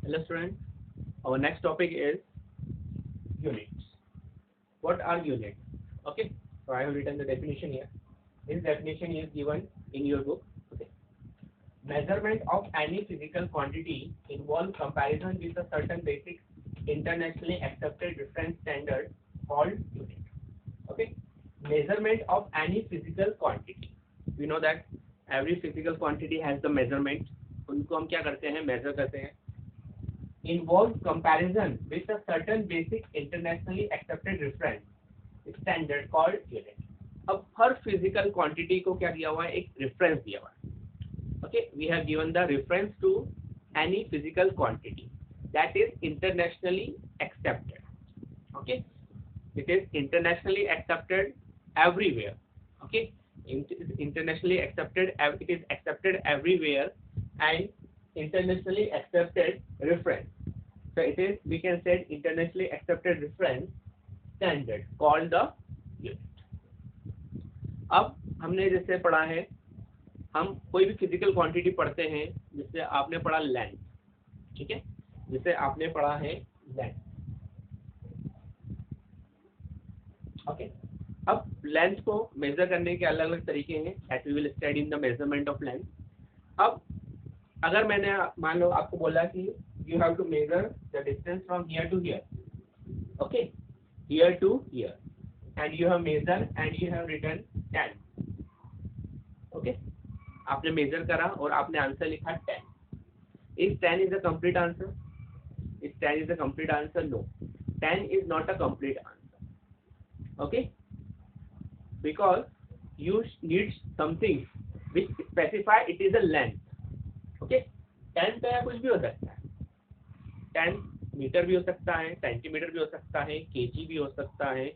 Hello students, our next topic is units. What are units? Okay, so I have written the definition here. This definition is given in your book. Okay. Measurement of any physical quantity involves comparison with a certain basic internationally accepted reference standard called unit. Okay. Measurement of any physical quantity. We know that every physical quantity has the measurement. उनको हम क्या करते हैं? Major करते हैं. Involves comparison with a certain basic internationally accepted reference standard called unit. अब हर physical quantity को क्या दिया हुआ है? एक reference दिया हुआ है. Okay, we have given the reference to any physical quantity that is internationally accepted. Okay, it is internationally accepted everywhere. Okay, internationally accepted. It is accepted everywhere and internationally accepted reference. So it is, we can say, internationally accepted reference standard called the unit. अब हमने जैसे पढ़ा है, हम कोई भी physical quantity पढ़ते हैं, जिससे आपने पढ़ा लेंथ, ठीक है, जिसे आपने पढ़ा है लेंथ. ओके, अब लेंथ को मेजर करने के अलग अलग तरीके हैं. That we will study in the measurement of length. अब अगर मैंने मान लो आपको बोला कि you have to measure the distance from here to here. Okay, here to here, and you have measured and you have written 10. Okay, आपने major करा और आपने आंसर लिखा 10. Is 10 is a complete answer? Is 10 is a complete answer? No, 10 is not a complete answer. Okay, because you need something which specify it is a length. Okay, 10 का कुछ भी हो सकता है. 10 मीटर भी हो सकता है, सेंटीमीटर भी हो सकता है, केजी भी हो सकता है,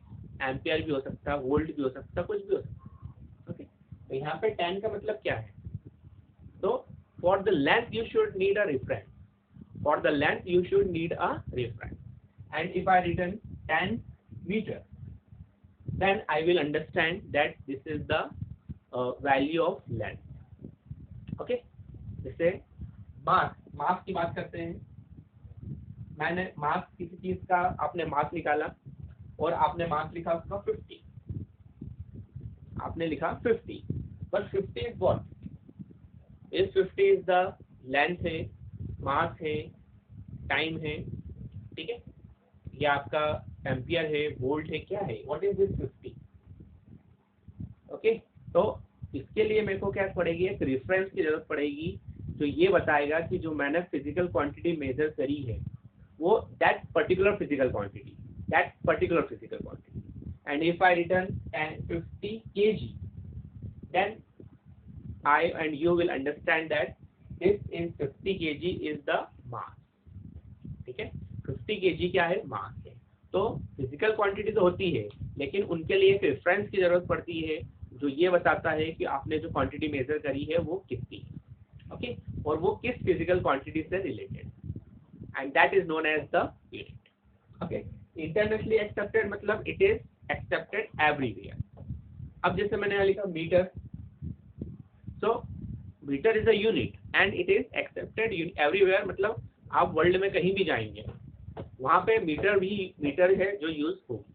एम्पियर भी हो सकता है, वोल्ट भी हो सकता है, कुछ भी हो सकता है. ओके, तो यहाँ पे 10 का मतलब क्या है? तो for the length you should need a reference. For the length you should need a reference. And if I written 10 metre, then I will understand that this is the value of length. Okay, जैसे मास की बात करते हैं. मैंने मास किसी चीज का, आपने मास निकाला और आपने मास लिखा उसका 50. आपने लिखा 50, but 50 is what? Is 50 is the length है, मास है, टाइम है, ठीक है, या आपका एम्पियर है, वोल्ट है, क्या है? What is this 50? ओके, तो इसके लिए मेरे को क्या पड़ेगी? एक रेफरेंस की जरूरत पड़ेगी जो ये बताएगा कि जो मैंने फिजिकल क्वांटिटी मेजर करी है वो that particular physical quantity. And if I return 50 kg, then I and you will understand that this is 50 kg is the mass. ठीक है, 50 kg क्या है? मास है. तो फिजिकल क्वांटिटी तो होती है, लेकिन उनके लिए एक रेफरेंस की जरूरत पड़ती है जो ये बताता है कि आपने जो क्वांटिटी मेजर करी है वो कितनी है. ओके, और वो किस फिजिकल क्वांटिटी से related, and that is known as the unit. Okay, internationally accepted मतलब it is accepted everywhere. अब जैसे मैंने यहाँ लिखा metre, so meter is a unit and it is accepted everywhere. मतलब आप वर्ल्ड में कहीं भी जाएंगे वहाँ पे मीटर है जो यूज होगी.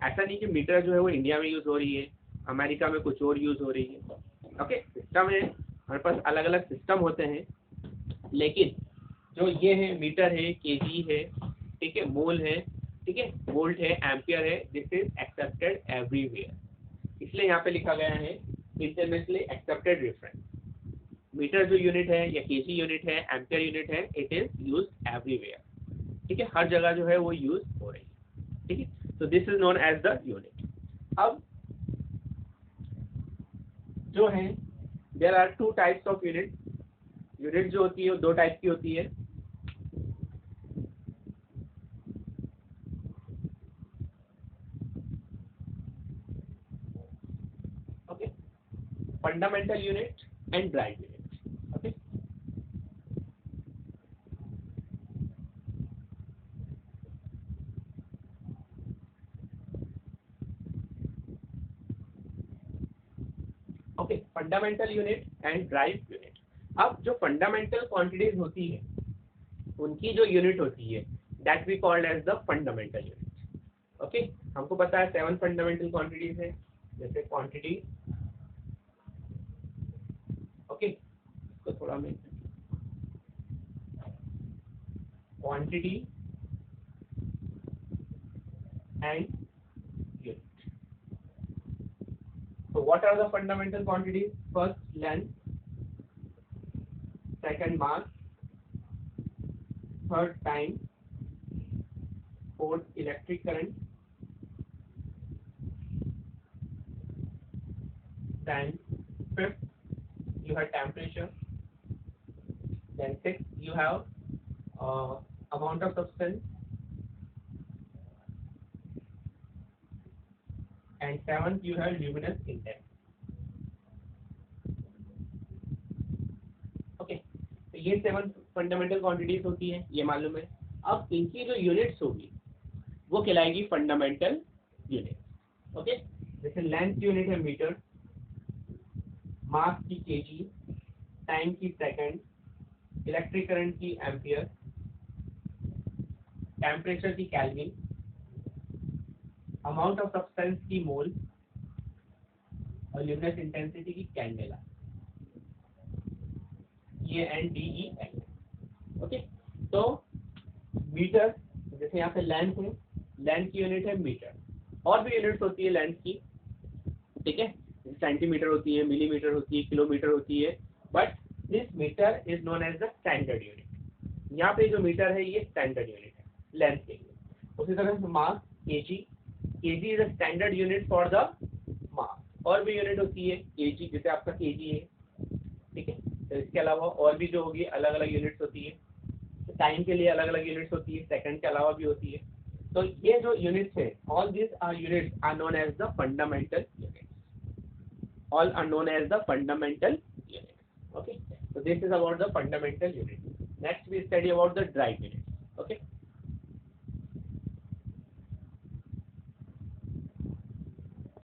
ऐसा नहीं कि मीटर जो है वो इंडिया में यूज हो रही है, अमेरिका में कुछ और यूज हो रही है. ओके, सिस्टम है, हमारे पास अलग अलग सिस्टम होते हैं, लेकिन जो ये है मीटर है, केजी है, ठीक है, मोल है, ठीक है, वोल्ट है, एम्पियर है, दिस इज एक्सेप्टेड एवरीवेयर. इसलिए यहाँ पे लिखा गया है इंटरनेशनली एक्सेप्टेड रेफरेंस. मीटर जो यूनिट है या केजी यूनिट है, एम्पियर यूनिट है, इट इज यूज्ड एवरीवेयर. ठीक है, हर जगह जो है वो यूज हो रही है. ठीक है, तो this is known as the unit. अब जो है there are 2 types of unit. Unit जो होती है वो 2 टाइप की होती है. Okay, fundamental unit and drive unit. Okay, okay, fundamental unit and drive unit. अब जो फंडामेंटल क्वांटिटीज होती है उनकी जो यूनिट होती है that we called as the fundamental unit. Okay, हमको पता है 7 फंडामेंटल क्वांटिटीज है, जैसे क्वांटिटी, ओके, तो थोड़ा मैं quantity and unit. So what are the fundamental quantities? First length, second mass, third time, fourth electric current, then fifth you have temperature, then sixth you have amount of substance, and seventh you have luminous index। Okay, तो ये 7 fundamental quantities होती हैं, ये मालूम है। अब इनकी जो यूनिट्स होगी वो कहलाएगी फंडामेंटल यूनिट। ओके, जैसे लेंथ यूनिट है मीटर, मास की केजी, टाइम की सेकंड, इलेक्ट्रिक करंट की एम्पियर, टेम्परेचर की केल्विन, अमाउंट ऑफ सब्सटेंस की मोल और ल्यूमिनस इंटेंसिटी की कैंडेला, ये NDE। ओके, तो मीटर, जैसे यहाँ पे लेंथ है, लेंथ की यूनिट है मीटर, और भी यूनिट्स होती है लेंथ की, ठीक है, सेंटीमीटर होती है, मिलीमीटर होती है, किलोमीटर होती है, but this metre is known as the standard unit. यहाँ पे जो मीटर है ये स्टैंडर्ड यूनिट है लेंथ के लिए। उसी तरह से mass, KG, KG is a standard unit for the mass. और भी यूनिट होती है केजी, जैसे आपका केजी है, ठीक है, तो इसके अलावा और भी जो होगी अलग अलग यूनिट्स होती है। तो टाइम के लिए अलग अलग यूनिट्स होती है, सेकंड के अलावा भी होती है। तो ये जो यूनिट्स है, all this are units are known as the fundamental units. All are known as the fundamental units. Okay, so this is about the fundamental unit. Next we study about the drive unit. Okay,